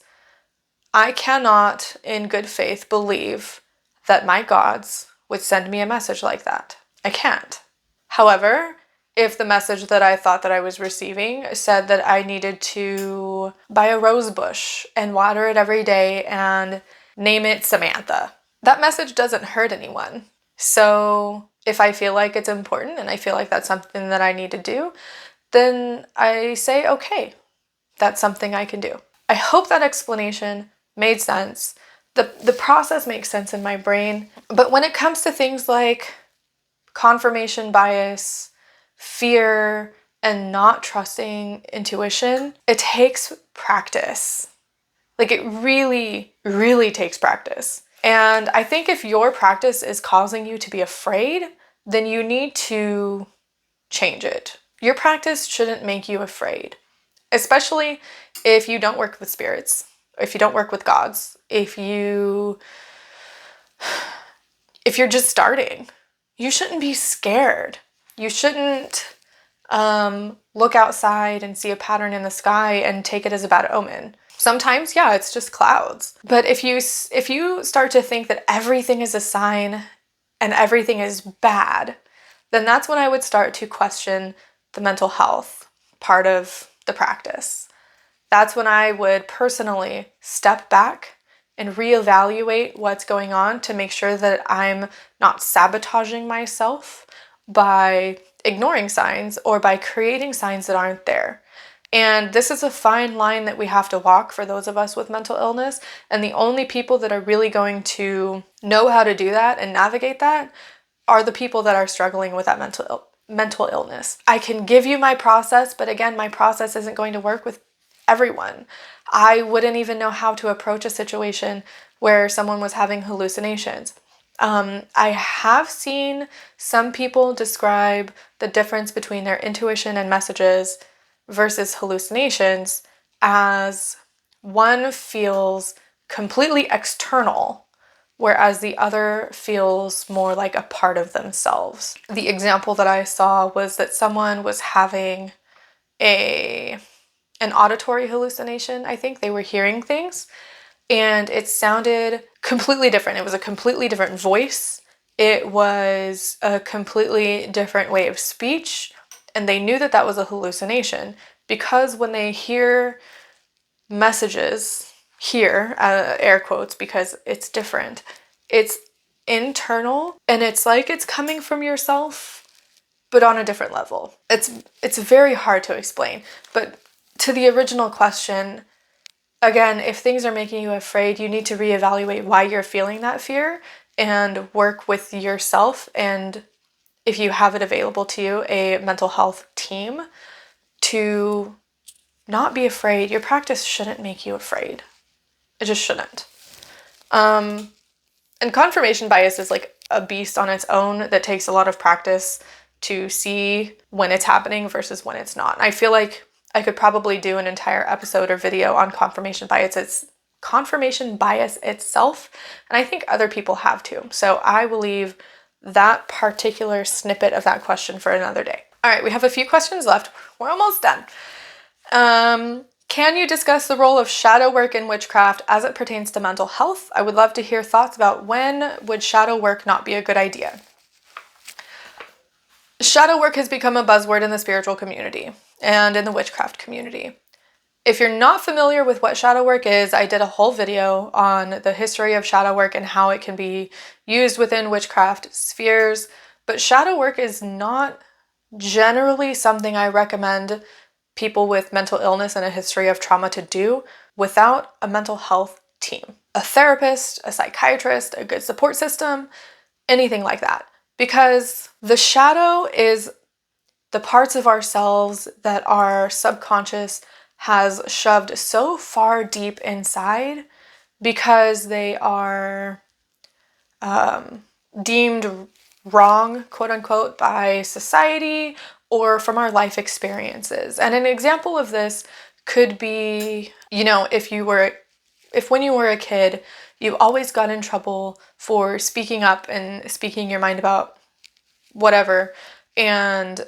I cannot in good faith believe that my gods would send me a message like that. I can't. However, if the message that I thought that I was receiving said that I needed to buy a rose bush and water it every day and name it Samantha, that message doesn't hurt anyone. So if I feel like it's important and I feel like that's something that I need to do, then I say, okay, that's something I can do. I hope that explanation made sense. The process makes sense in my brain. But when it comes to things like confirmation bias, fear, and not trusting intuition, it takes practice. Like, it really, really takes practice. And I think if your practice is causing you to be afraid, then you need to change it. Your practice shouldn't make you afraid, especially if you don't work with spirits, if you don't work with gods, if you're just starting. You shouldn't be scared. You shouldn't look outside and see a pattern in the sky and take it as a bad omen. Sometimes, yeah, it's just clouds. But if you start to think that everything is a sign and everything is bad, then that's when I would start to question the mental health part of the practice. That's when I would personally step back and reevaluate what's going on to make sure that I'm not sabotaging myself by ignoring signs or by creating signs that aren't there. And this is a fine line that we have to walk for those of us with mental illness. And the only people that are really going to know how to do that and navigate that are the people that are struggling with that mental illness. I can give you my process, but again, my process isn't going to work with everyone. I wouldn't even know how to approach a situation where someone was having hallucinations. I have seen some people describe the difference between their intuition and messages versus hallucinations as one feels completely external, whereas the other feels more like a part of themselves. The example that I saw was that someone was having an auditory hallucination. I think they were hearing things, and it sounded completely different. It was a completely different voice. It was a completely different way of speech, and they knew that that was a hallucination because when they hear messages, air quotes, because it's different, it's internal, and it's like it's coming from yourself, but on a different level. It's very hard to explain, but to the original question, again, if things are making you afraid, you need to reevaluate why you're feeling that fear and work with yourself, and if you have it available to you, a mental health team, to not be afraid. Your practice shouldn't make you afraid. It just shouldn't. And confirmation bias is like a beast on its own that takes a lot of practice to see when it's happening versus when it's not. I feel like I could probably do an entire episode or video on confirmation bias itself, and I think other people have too. So I will leave that particular snippet of that question for another day. All right, we have a few questions left. We're almost done. Can you discuss the role of shadow work in witchcraft as it pertains to mental health? I would love to hear thoughts about when would shadow work not be a good idea. Shadow work has become a buzzword in the spiritual community and in the witchcraft community. If you're not familiar with what shadow work is, I did a whole video on the history of shadow work and how it can be used within witchcraft spheres. But shadow work is not generally something I recommend people with mental illness and a history of trauma to do without a mental health team. A therapist, a psychiatrist, a good support system, anything like that. Because the shadow is the parts of ourselves that our subconscious has shoved so far deep inside because they are deemed wrong, quote unquote, by society or from our life experiences. And an example of this could be, if when you were a kid, you always got in trouble for speaking up and speaking your mind about whatever, and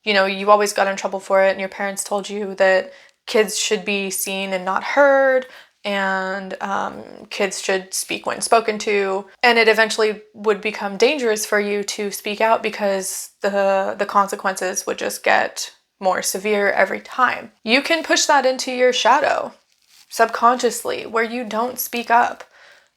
you always got in trouble for it, and your parents told you that kids should be seen and not heard, and kids should speak when spoken to, and it eventually would become dangerous for you to speak out because the consequences would just get more severe every time. You can push that into your shadow subconsciously, where you don't speak up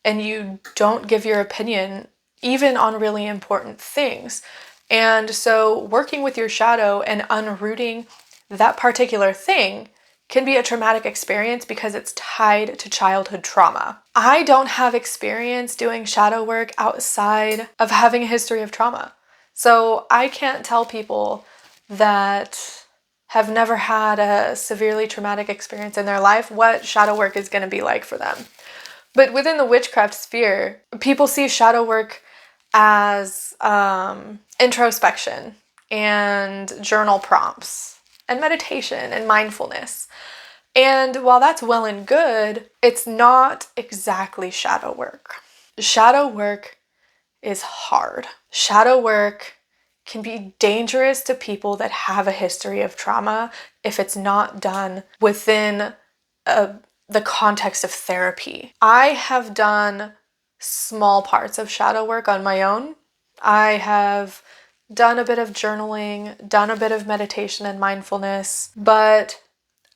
and you don't give your opinion even on really important things. And so working with your shadow and unrooting that particular thing can be a traumatic experience because it's tied to childhood trauma. I don't have experience doing shadow work outside of having a history of trauma. So I can't tell people that have never had a severely traumatic experience in their life what shadow work is going to be like for them. But within the witchcraft sphere, people see shadow work as introspection and journal prompts and meditation and mindfulness. And while that's well and good, it's not exactly shadow work. Shadow work is hard. Shadow work can be dangerous to people that have a history of trauma if it's not done within the context of therapy. I have done small parts of shadow work on my own. I have done a bit of journaling, done a bit of meditation and mindfulness, but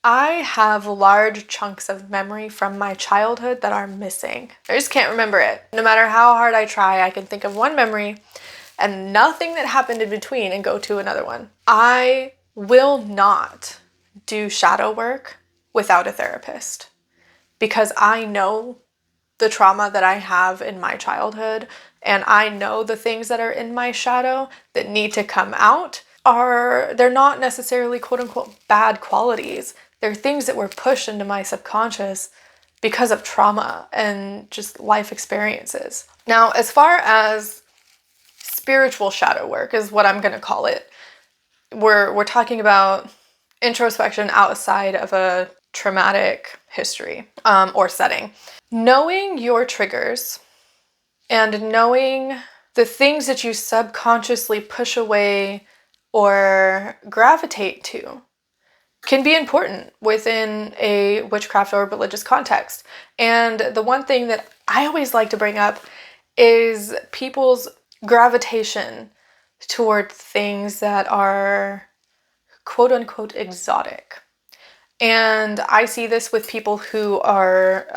I have large chunks of memory from my childhood that are missing. I just can't remember it. No matter how hard I try, I can think of one memory and nothing that happened in between and go to another one. I will not do shadow work without a therapist because I know the trauma that I have in my childhood, and I know the things that are in my shadow that need to come out they're not necessarily quote unquote bad qualities. They're things that were pushed into my subconscious because of trauma and just life experiences. Now, as far as spiritual shadow work is what I'm going to call it, we're talking about introspection outside of a traumatic history or setting. Knowing your triggers and knowing the things that you subconsciously push away or gravitate to can be important within a witchcraft or religious context. And the one thing that I always like to bring up is people's gravitation toward things that are quote unquote exotic. And I see this with people who are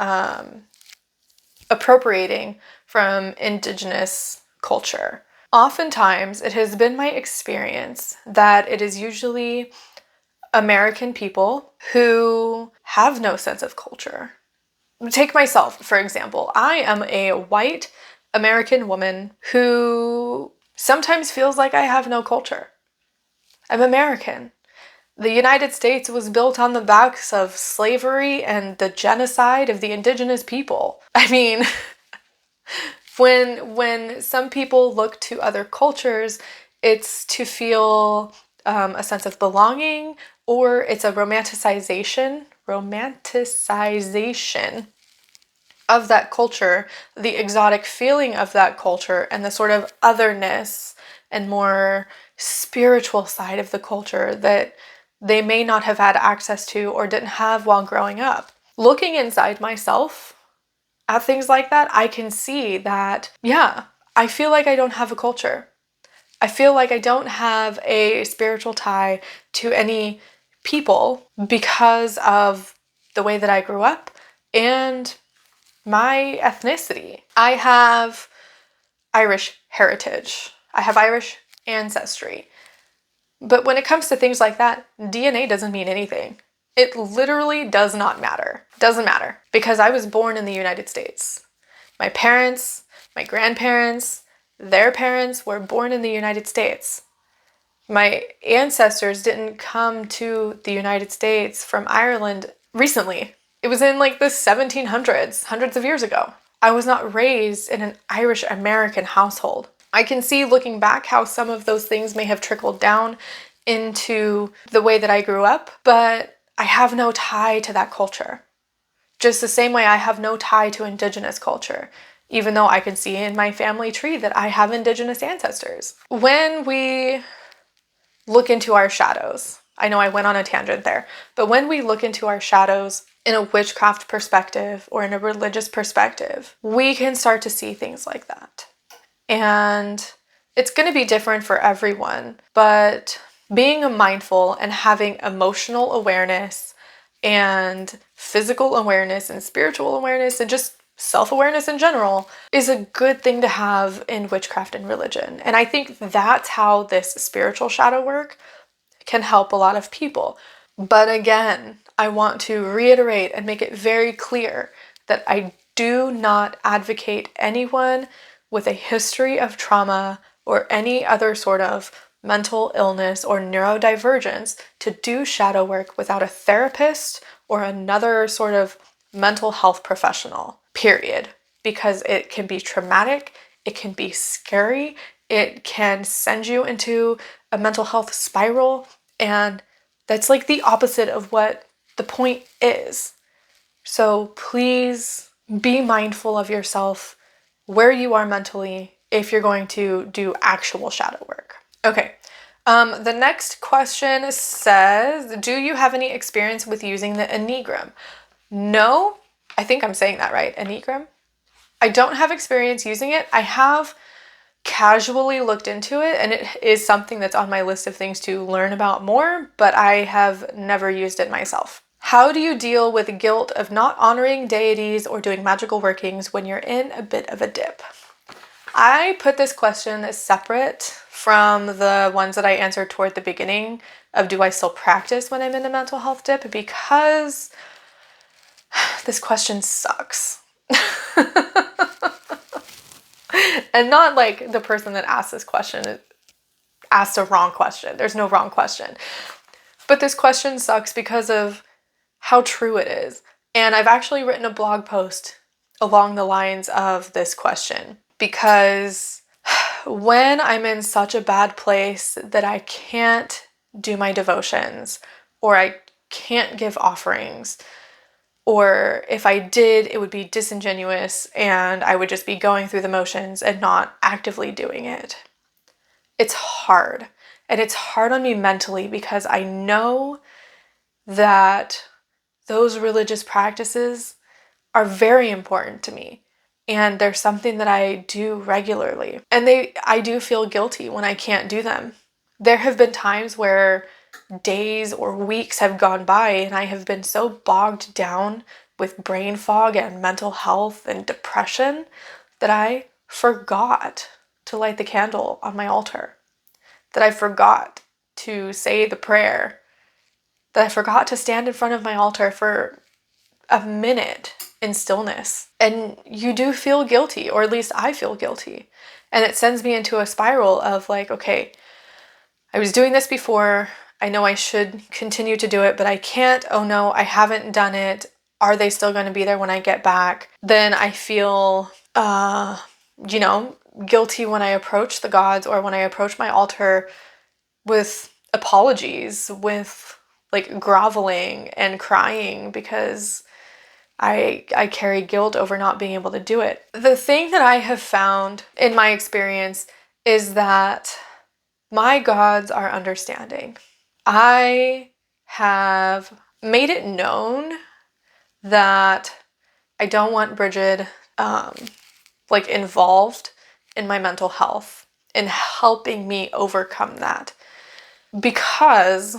appropriating from indigenous culture. Oftentimes, it has been my experience that it is usually American people who have no sense of culture. Take myself, for example. I am a white American woman who sometimes feels like I have no culture. I'm American. The United States was built on the backs of slavery and the genocide of the indigenous people. I mean, when some people look to other cultures, it's to feel a sense of belonging, or it's a romanticization of that culture, the exotic feeling of that culture, and the sort of otherness and more spiritual side of the culture that they may not have had access to or didn't have while growing up. Looking inside myself at things like that, I can see that, yeah, I feel like I don't have a culture. I feel like I don't have a spiritual tie to any people because of the way that I grew up and my ethnicity. I have Irish heritage. I have Irish ancestry. But when it comes to things like that, DNA doesn't mean anything. It literally does not matter. Doesn't matter. Because I was born in the United States. My parents, my grandparents, their parents were born in the United States. My ancestors didn't come to the United States from Ireland recently. It was in like the 1700s, hundreds of years ago. I was not raised in an Irish American household. I can see looking back how some of those things may have trickled down into the way that I grew up, but I have no tie to that culture. Just the same way I have no tie to Indigenous culture, even though I can see in my family tree that I have Indigenous ancestors. When we look into our shadows, I know I went on a tangent there, but when we look into our shadows in a witchcraft perspective or in a religious perspective, we can start to see things like that. And it's going to be different for everyone, but being mindful and having emotional awareness and physical awareness and spiritual awareness and just self-awareness in general is a good thing to have in witchcraft and religion. And I think that's how this spiritual shadow work can help a lot of people. But again, I want to reiterate and make it very clear that I do not advocate anyone with a history of trauma or any other sort of mental illness or neurodivergence to do shadow work without a therapist or another sort of mental health professional, period. Because it can be traumatic, it can be scary, it can send you into a mental health spiral, and that's like the opposite of what the point is. So please be mindful of yourself, where you are mentally, if you're going to do actual shadow work. Okay. The next question says, do you have any experience with using the enneagram? No, I think I'm saying that right. Enneagram? I don't have experience using it. I have casually looked into it, and it is something that's on my list of things to learn about more, but I have never used it myself. How do you deal with the guilt of not honoring deities or doing magical workings when you're in a bit of a dip? I put this question as separate from the ones that I answered toward the beginning of do I still practice when I'm in a mental health dip, because this question sucks. And not like the person that asked this question asked a wrong question. There's no wrong question. But this question sucks because of how true it is. And I've actually written a blog post along the lines of this question, because when I'm in such a bad place that I can't do my devotions, or I can't give offerings, or if I did, it would be disingenuous and I would just be going through the motions and not actively doing it. It's hard. And it's hard on me mentally because I know that those religious practices are very important to me. And they're something that I do regularly. And I do feel guilty when I can't do them. There have been times where days or weeks have gone by and I have been so bogged down with brain fog and mental health and depression that I forgot to light the candle on my altar, that I forgot to say the prayer, that I forgot to stand in front of my altar for a minute in stillness. And you do feel guilty, or at least I feel guilty. And it sends me into a spiral of like, okay, I was doing this before. I know I should continue to do it, but I can't. Oh no, I haven't done it. Are they still going to be there when I get back? Then I feel, guilty when I approach the gods or when I approach my altar with apologies, with like groveling and crying because I carry guilt over not being able to do it. The thing that I have found in my experience is that my gods are understanding. I have made it known that I don't want Bridget involved in my mental health and helping me overcome that, because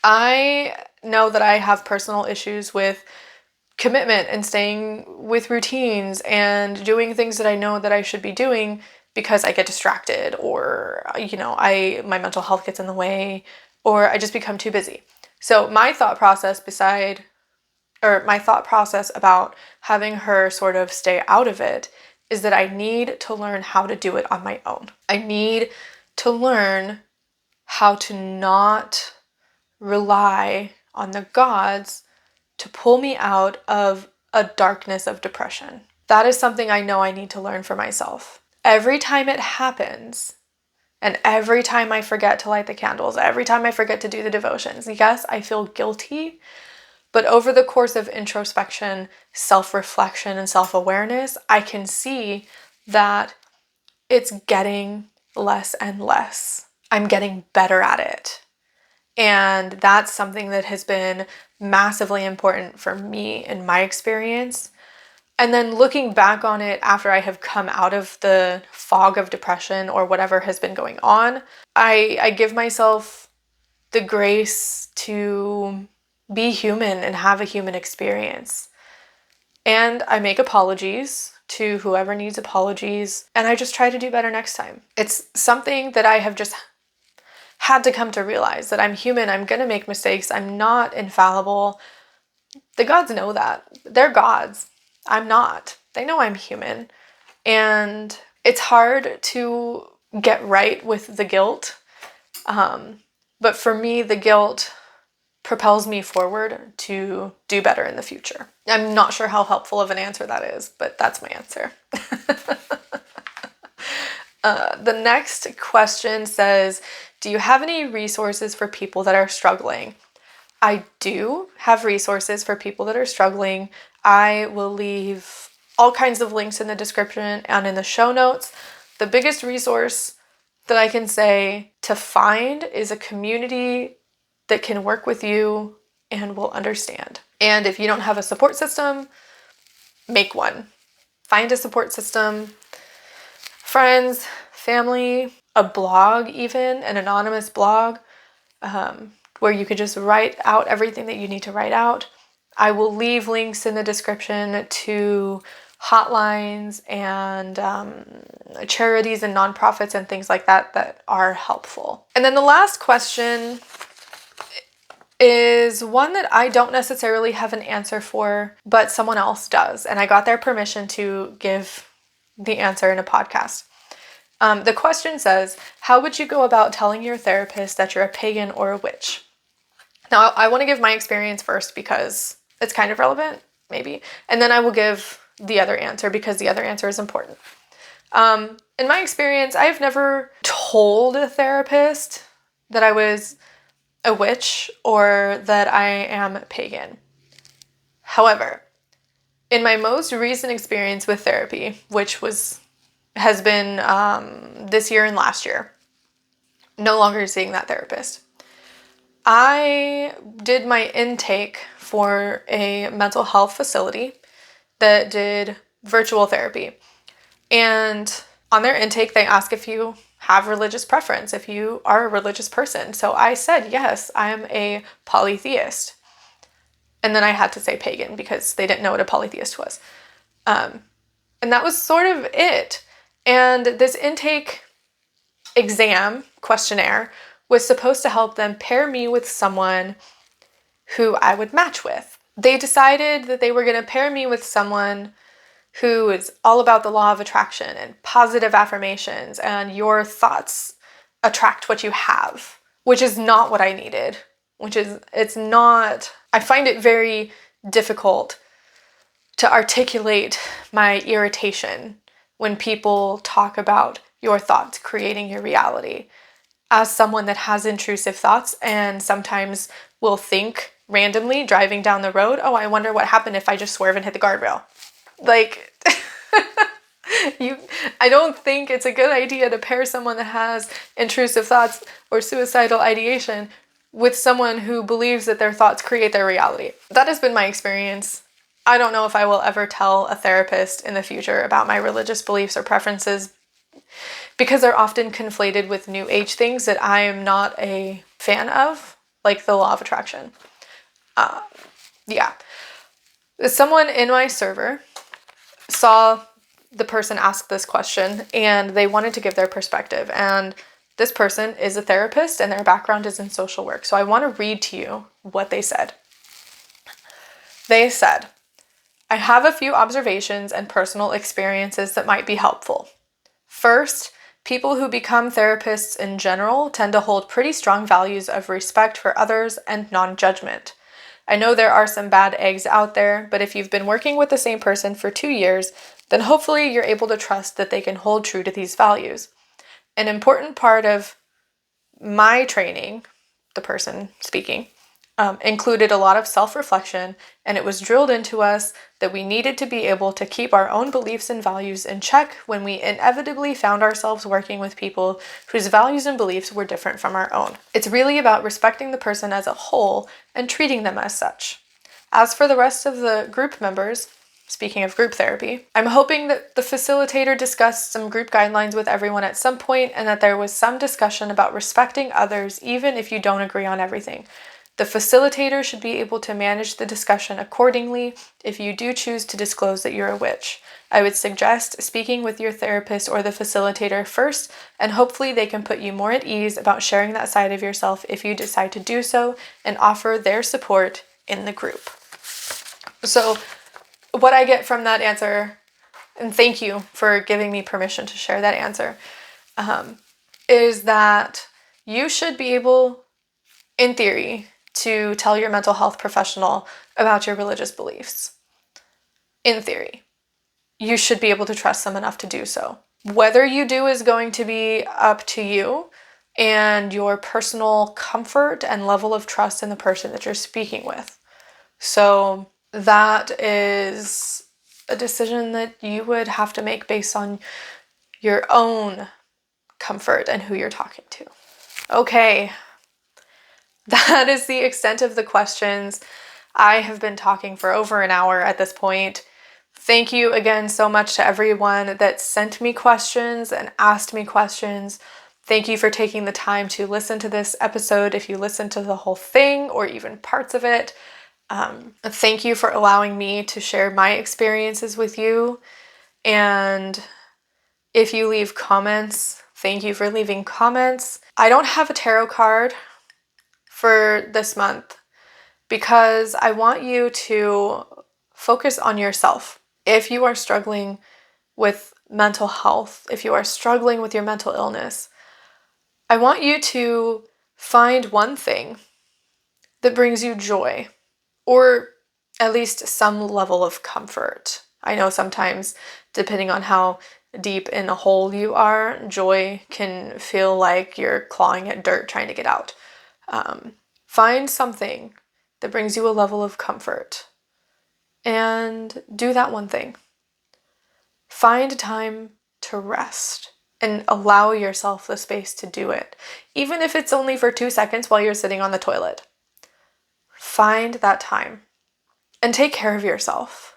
I know that I have personal issues with commitment and staying with routines and doing things that I know that I should be doing because I get distracted, or my mental health gets in the way, or I just become too busy. So my thought process about having her sort of stay out of it is that I need to learn how to do it on my own. I need to learn how to not rely on the gods to pull me out of a darkness of depression. That is something I know I need to learn for myself. Every time it happens, and every time I forget to light the candles, every time I forget to do the devotions, yes, I feel guilty, but over the course of introspection, self-reflection, and self-awareness, I can see that it's getting less and less. I'm getting better at it. And that's something that has been massively important for me in my experience. And then looking back on it after I have come out of the fog of depression or whatever has been going on, I give myself the grace to be human and have a human experience. And I make apologies to whoever needs apologies, and I just try to do better next time. It's something that I have just had to come to realize, that I'm human, I'm gonna make mistakes, I'm not infallible. The gods know that. They're gods. I'm not. They know I'm human. And it's hard to get right with the guilt. But for me, the guilt propels me forward to do better in the future. I'm not sure how helpful of an answer that is, but that's my answer. The next question says, do you have any resources for people that are struggling? I do have resources for people that are struggling. I will leave all kinds of links in the description and in the show notes. The biggest resource that I can say to find is a community that can work with you and will understand. And if you don't have a support system, make one. Find a support system. Friends, family, a blog even, an anonymous blog, where you could just write out everything that you need to write out. I will leave links in the description to hotlines and charities and nonprofits and things like that that are helpful. And then the last question is one that I don't necessarily have an answer for, but someone else does. And I got their permission to give the answer in a podcast. The question says, how would you go about telling your therapist that you're a pagan or a witch? Now, I want to give my experience first because it's kind of relevant, maybe. And then I will give the other answer because the other answer is important. In my experience, I've never told a therapist that I was a witch or that I am pagan. However, in my most recent experience with therapy, which has been this year and last year, no longer seeing that therapist, I did my intake for a mental health facility that did virtual therapy. And on their intake, they ask if you have religious preference, if you are a religious person. So I said, yes, I am a polytheist. And then I had to say pagan because they didn't know what a polytheist was. And that was sort of it. And this intake exam questionnaire was supposed to help them pair me with someone who I would match with. They decided that they were going to pair me with someone who is all about the law of attraction and positive affirmations, and your thoughts attract what you have, which is not what I needed. I find it very difficult to articulate my irritation when people talk about your thoughts creating your reality. As someone that has intrusive thoughts and sometimes will think randomly driving down the road, oh, I wonder what happened if I just swerve and hit the guardrail. Like, I don't think it's a good idea to pair someone that has intrusive thoughts or suicidal ideation with someone who believes that their thoughts create their reality. That has been my experience. I don't know if I will ever tell a therapist in the future about my religious beliefs or preferences, because they're often conflated with New Age things that I am not a fan of, like the law of attraction. Yeah. Someone in my server saw the person ask this question and they wanted to give their perspective. And this person is a therapist and their background is in social work. So I want to read to you what they said. They said, I have a few observations and personal experiences that might be helpful. First, people who become therapists in general tend to hold pretty strong values of respect for others and non-judgment. I know there are some bad eggs out there, but if you've been working with the same person for 2 years, then hopefully you're able to trust that they can hold true to these values. An important part of my training, the person speaking, included a lot of self-reflection, and it was drilled into us that we needed to be able to keep our own beliefs and values in check when we inevitably found ourselves working with people whose values and beliefs were different from our own. It's really about respecting the person as a whole and treating them as such. As for the rest of the group members, speaking of group therapy, I'm hoping that the facilitator discussed some group guidelines with everyone at some point and that there was some discussion about respecting others even if you don't agree on everything. The facilitator should be able to manage the discussion accordingly if you do choose to disclose that you're a witch. I would suggest speaking with your therapist or the facilitator first, and hopefully they can put you more at ease about sharing that side of yourself if you decide to do so, and offer their support in the group. So what I get from that answer, and thank you for giving me permission to share that answer, is that you should be able, in theory, to tell your mental health professional about your religious beliefs. In theory, you should be able to trust them enough to do so. Whether you do is going to be up to you and your personal comfort and level of trust in the person that you're speaking with. So that is a decision that you would have to make based on your own comfort and who you're talking to. Okay. That is the extent of the questions. I have been talking for over an hour at this point. Thank you again so much to everyone that sent me questions and asked me questions. Thank you for taking the time to listen to this episode if you listened to the whole thing or even parts of it. Thank you for allowing me to share my experiences with you. And if you leave comments, thank you for leaving comments. I don't have a tarot card for this month because I want you to focus on yourself. If you are struggling with mental health, if you are struggling with your mental illness, I want you to find one thing that brings you joy, or at least some level of comfort. I know sometimes, depending on how deep in a hole you are, joy can feel like you're clawing at dirt trying to get out. Find something that brings you a level of comfort and do that one thing. Find time to rest and allow yourself the space to do it, even if it's only for 2 seconds while you're sitting on the toilet. Find that time and take care of yourself.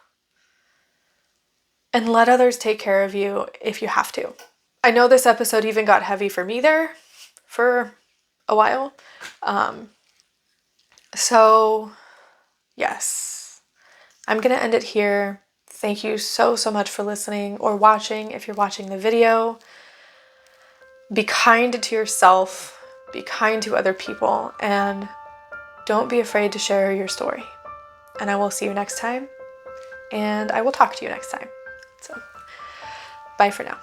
And let others take care of you if you have to. I know this episode even got heavy for me there for a while. So, yes, I'm going to end it here. Thank you so much for listening or watching if you're watching the video. Be kind to yourself, be kind to other people, and don't be afraid to share your story. And I will see you next time, and I will talk to you next time. So, bye for now.